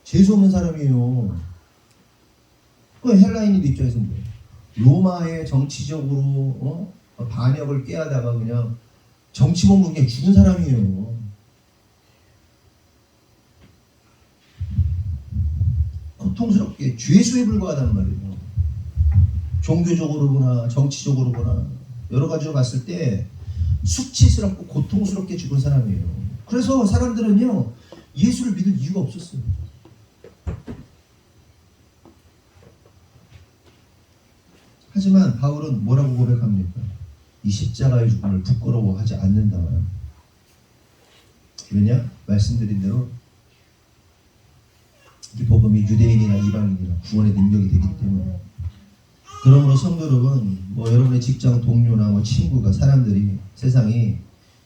재수 없는 사람이에요. 그 헬라인들 입장에서는 뭐예요? 로마의 정치적으로 반역을 깨하다가 그냥 정치범으로 그냥 죽은 사람이에요. 고통스럽게 죄수에 불과하단 말이에요. 종교적으로 보나 정치적으로 보나 여러 가지로 봤을 때 수치스럽고 고통스럽게 죽은 사람이에요. 그래서 사람들은요, 예수를 믿을 이유가 없었어요. 하지만 바울은 뭐라고 고백합니까? 이 십자가의 죽음을 부끄러워하지 않는다. 왜냐? 말씀드린 대로 이 복음이 유대인이나 이방인이나 구원의 능력이 되기 때문에. 그러므로 성도 여러분, 여러분의 직장 동료나 친구가 사람들이 세상이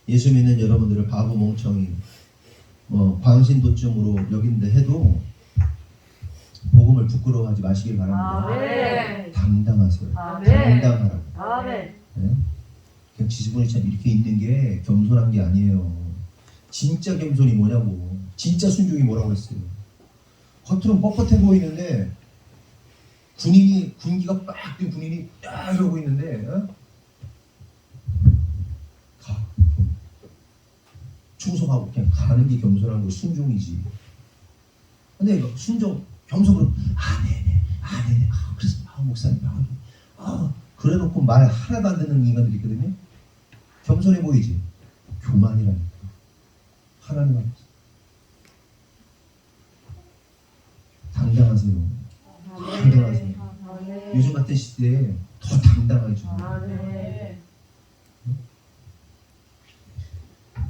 예수 믿는 여러분들을 바보 멍청이 광신도쯤으로 여긴다 해도 복음을 부끄러워하지 마시길 바랍니다. 아멘. 당당하세요. 아멘. 당당하라고. 아멘. 네? 그냥 지지분이 참 이렇게 있는 게 겸손한 게 아니에요. 진짜 겸손이 뭐냐고. 진짜 순종이 뭐라고 했어요. 겉으로 뻣뻣해 보이는데 군기가 빡 든 군인이 딱 이러고 있는데 가. 충성하고 그냥 가는 게 겸손한 거 순종이지. 근데 순종 겸손으로 네네 그래서 목사님 그래놓고 말 하나도 안 듣는 인간들이 있거든요. 겸손해 보이지. 교만이라니까. 하나님 앞에서 당당하세요. 당당하세요. 요즘 같은 시대에 더 당당하죠.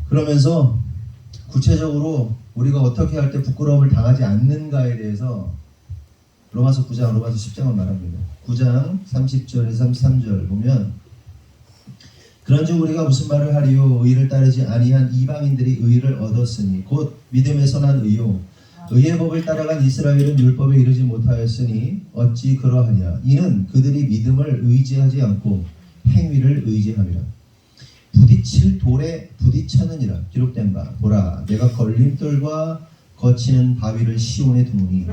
그러면서 구체적으로 우리가 어떻게 할 때 부끄러움을 당하지 않는가에 대해서 로마서 9장, 로마서 10장을 말합니다. 9장 30절에서 33절 보면 그런즉 우리가 무슨 말을 하리요? 의를 따르지 아니한 이방인들이 의를 얻었으니 곧 믿음에 선한 의요. 의의 법을 따라간 이스라엘은 율법에 이르지 못하였으니 어찌 그러하냐? 이는 그들이 믿음을 의지하지 않고 행위를 의지함이라. 부딪힐 돌에 부딪혔느니라. 기록된 바 보라 내가 걸림돌과 거치는 바위를 시온에 두노니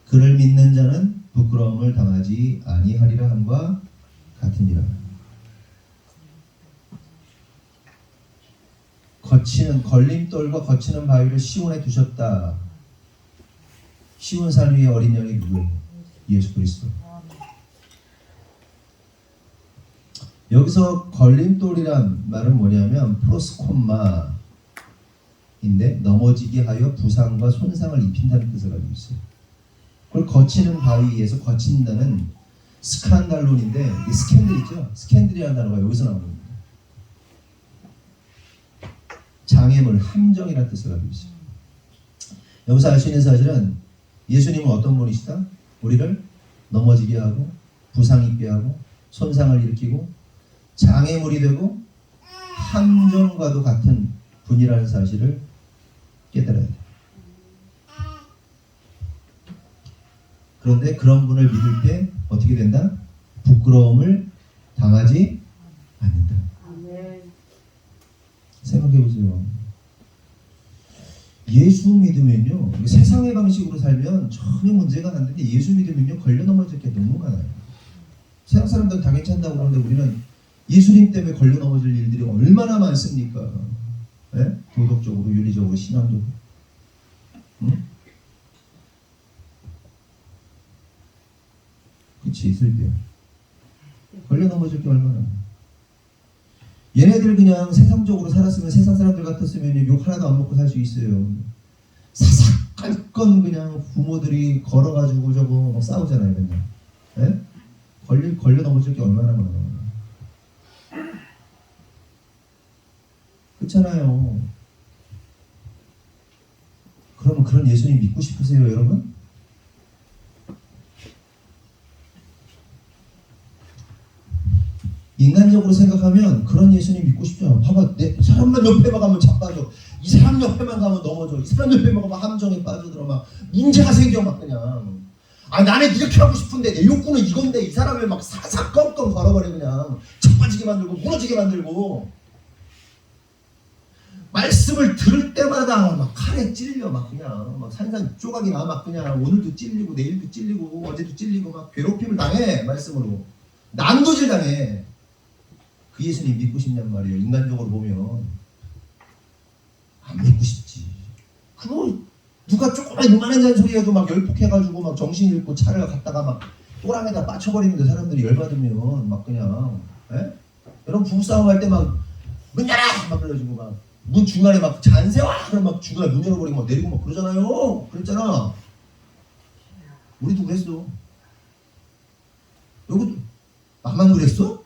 그를 믿는 자는 부끄러움을 당하지 아니하리라 함과 같으니라. 걸림돌과 거치는 바위를 시온에 두셨다. 시온 산 위의 어린 양이 누구예요? 예수 그리스도. 여기서 걸림돌이란 말은 뭐냐면 프로스콤마인데 넘어지게 하여 부상과 손상을 입힌다는 뜻을 가지고 있어요. 그걸 거치는 바위에서 거친다는 스칸달론인데 이게 스캔들이죠. 스캔들이라는 단어가 여기서 나오는 겁니다. 장애물, 함정이라는 뜻을 가지고 있어요. 여기서 알 수 있는 사실은 예수님은 어떤 분이시다? 우리를 넘어지게 하고 부상 입게 하고 손상을 일으키고 장애물이 되고 함정과도 같은 분이라는 사실을 깨달아야 돼요. 그런데 그런 분을 믿을 때 어떻게 된다? 부끄러움을 당하지 않는다. 생각해 보세요. 예수 믿으면요, 세상의 방식으로 살면 전혀 문제가 안 되는데 예수 믿으면요 걸려 넘어질 게 너무 많아요. 세상 사람들은 다 괜찮다고 그러는데 우리는 예수님 때문에 걸려 넘어질 일들이 얼마나 많습니까? 네? 도덕적으로, 윤리적으로, 신앙적으로. 응? 그치, 슬비야. 걸려 넘어질 게 얼마나. 얘네들 그냥 세상적으로 살았으면, 세상 사람들 같았으면 욕 하나도 안 먹고 살 수 있어요. 사사건건 그냥 부모들이 걸어가지고 저거 막 싸우잖아요, 맨날. 네? 걸려 넘어질 게 얼마나 많아. 그렇잖아요. 그러면 그런 예수님 믿고 싶으세요, 여러분? 인간적으로 생각하면 그런 예수님 믿고 싶죠. 봐봐, 내 사람만 옆에만 가면 자빠져. 이 사람 옆에만 가면 넘어져. 이 사람 옆에만 가면 함정에 빠져들어. 막 문제가 생겨 막 그냥. 아 나는 이렇게 하고 싶은데 내 욕구는 이건데 이 사람을 막 사사건건 걸어버려 그냥. 자빠지게 만들고 무너지게 만들고. 말씀을 들을 때마다 막 칼에 찔려 막 그냥 막 산산 쪼각이 나 막 그냥 오늘도 찔리고 내일도 찔리고 어제도 찔리고 막 괴롭힘을 당해 말씀으로 난도질 당해. 그 예수님 믿고 싶냔 말이에요. 인간적으로 보면 안 믿고 싶지. 그거 누가 조금만 이만한 잔소리해도 막 열폭해가지고 막 정신 잃고 차를 갖다가 막 또랑에다 빠쳐버리는데 사람들이 열받으면 막 그냥 에? 여러분 부부싸움 할 때 막 문 열어! 막 그래가지고 막 문 중간에 막 잔세와! 그럼 막 중간에 문 열어버리고 막 내리고 막 그러잖아요. 그랬잖아. 우리도 그랬어. 여기도 나만 그랬어?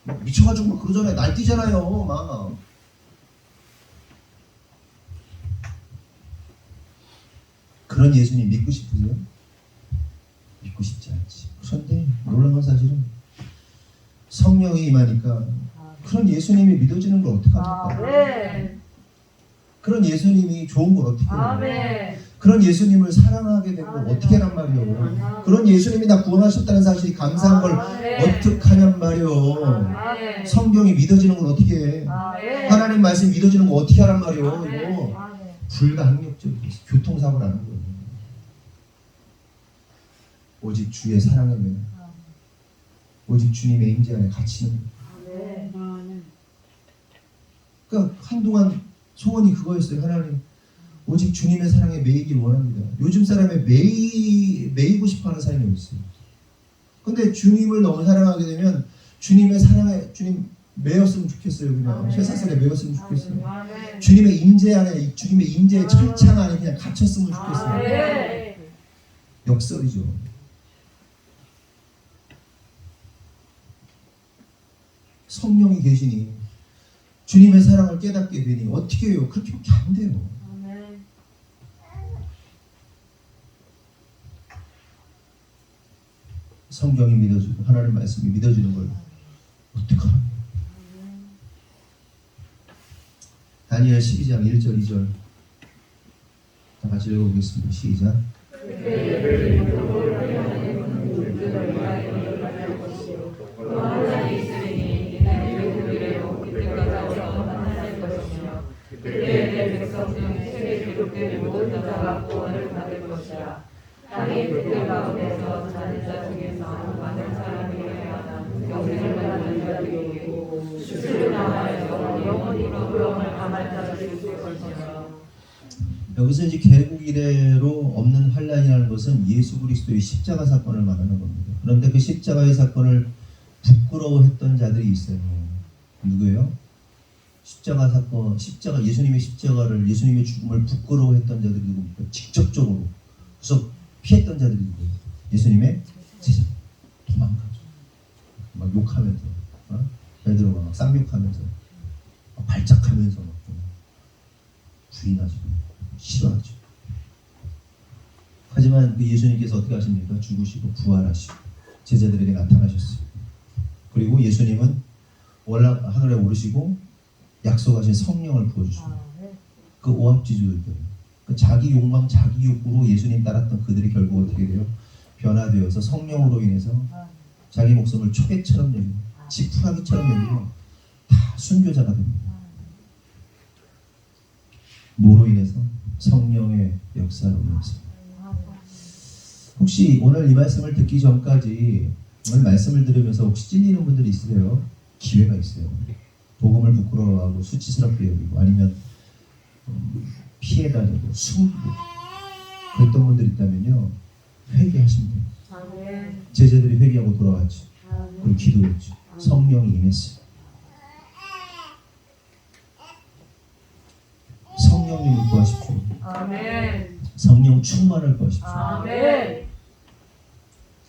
막 미쳐가지고 막 그러잖아요. 날뛰잖아요. 막. 그런 예수님 믿고 싶으세요? 믿고 싶지 않지. 그런데 놀라운 사실은 성령이 임하니까 그런 예수님이 믿어지는 걸 어떡합니까? 그런 예수님이 좋은 걸 어떻게 해요? 그런 예수님을 사랑하게 되고 어떻게 하란 말이요? 그런 예수님이 나 구원하셨다는 사실이 감사한 걸 어떡하냔 말이요? 성경이 믿어지는 걸 어떻게 해? 하나님 말씀 믿어지는 거 어떻게 하란 말이요? 이거 불가항력적이고 교통사고 나는 거예요. 오직 주의 사랑에 매여 오직 주님의 임재 안에 갇히는 거예요. 그러니까 한동안 소원이 그거였어요. 하나님 오직 주님의 사랑에 매이길 원합니다. 요즘 사람에 매이고 싶어하는 사람이 있어요. 근데 주님을 너무 사랑하게 되면 주님의 사랑에 주님 매였으면 좋겠어요. 그냥 쇠사슬에 매였으면 좋겠어요. 주님의 임재 안에 주님의 임재의 철창 안에 그냥 갇혔으면 좋겠어요. 역설이죠. 성령이 계시니 주님의 사랑을 깨닫게 되니 어떻게 해요? 그렇게밖에 안 돼요. 성경이 믿어지고 하나님 말씀이 믿어지는 걸 어떡하냐. 다니엘 12장 1절 2절 다 같이 읽어보겠습니다. 시작. 족된 모든 자가 구원을 받을 것이라. 땅의 그들 가운데서 자는 자 중에서 많은 사람이 일어나 영생을 받는 자들이 있고 주를 향하여 영원히로 구원을 당할 자들이 있을 것이라. 여기서 이제 개국 이래로 없는 환란이라는 것은 예수 그리스도의 십자가 사건을 말하는 겁니다. 그런데 그 십자가의 사건을 부끄러워했던 자들이 있어요. 누구예요? 십자가 사건, 예수님의 십자가를, 예수님의 죽음을 부끄러워했던 자들이 누굽니까? 직접적으로 그래서 피했던 자들이 누구예요? 예수님의 제자. 도망가죠. 막 욕하면서, 베드로가 막 쌍욕하면서, 막 발작하면서 막 부인하죠. 싫어하죠. 하지만 그 예수님께서 어떻게 하십니까? 죽으시고 부활하시고 제자들에게 나타나셨어요. 그리고 예수님은 하늘에 오르시고 약속하신 성령을 부어주십니다. 그 오합지졸들, 그 자기 욕망, 자기 욕구로 예수님 따랐던 그들이 결국 어떻게 돼요? 변화되어서 성령으로 인해서 자기 목숨을 초계처럼 여기고 지푸라기처럼 여기고 다 순교자가 됩니다. 뭐로 인해서? 성령의 역사로 인해서. 혹시 오늘 이 말씀을 듣기 전까지 오늘 말씀을 들으면서 혹시 찔리는 분들이 있으세요? 기회가 있어요. 복음을 부끄러워하고 수치스럽게 여기고 아니면 피해다니고 숨기고 그랬던 분들이 있다면요, 회개하시면 돼요. 제자들이 회개하고 돌아왔죠. 그리고 기도했죠. 성령이 임했어요. 성령님을 구하십시오. 아멘. 성령 충만을 구하십시오. 아멘.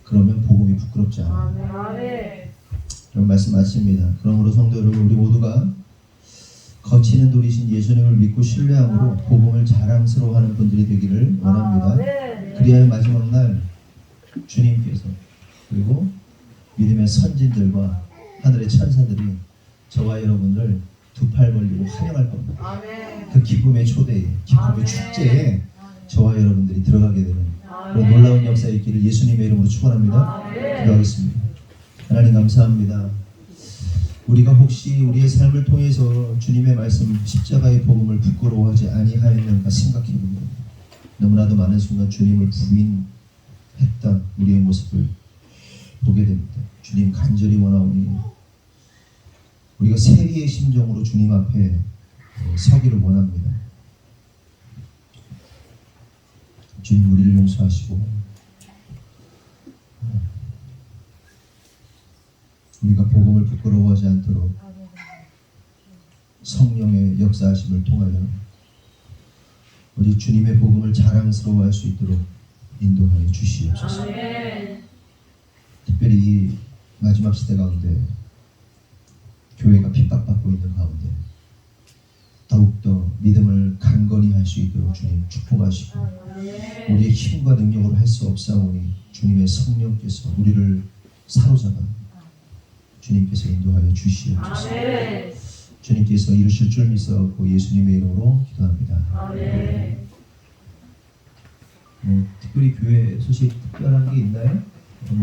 그러면 복음이 부끄럽지 않아요. 아멘. 그런 말씀 맞습니다. 그러므로 성도 여러분, 우리 모두가 거치는 돌이신 예수님을 믿고 신뢰함으로 복음을 자랑스러워하는 분들이 되기를 원합니다. 그리하여 마지막 날 주님께서 그리고 믿음의 선진들과 하늘의 천사들이 저와 여러분을 두 팔 벌리고 환영할 겁니다. 아멘. 그 기쁨의 초대에, 기쁨의 아멘. 축제에 저와 여러분들이 들어가게 되는 그런 아멘. 놀라운 역사의 있기를 예수님의 이름으로 축원합니다. 아멘. 기도하겠습니다. 하나님 감사합니다. 우리가 혹시 우리의 삶을 통해서 주님의 말씀 십자가의 복음을 부끄러워하지 아니하였는가 생각해 봅니다. 너무나도 많은 순간 주님을 부인했던 우리의 모습을 보게 됩니다. 주님 간절히 원하오니 우리가 세리의 심정으로 주님 앞에 서기를 원합니다. 주님 우리를 용서하시고 우리가 복음을 부끄러워하지 않도록 성령의 역사하심을 통하여 우리 주님의 복음을 자랑스러워할 수 있도록 인도하여 주시옵소서. 아멘. 특별히 이 마지막 시대 가운데 교회가 핍박받고 있는 가운데 더욱더 믿음을 강건히 할 수 있도록 주님 축복하시고 아멘. 우리의 힘과 능력으로 할 수 없사오니 주님의 성령께서 우리를 사로잡아 주님께서 인도하여 주시옵소서. 아멘. 주님께서 이루실 줄 믿사옵고 예수님의 이름으로 기도합니다. 아멘. 특별히 교회 소식 특별한 게 있나요?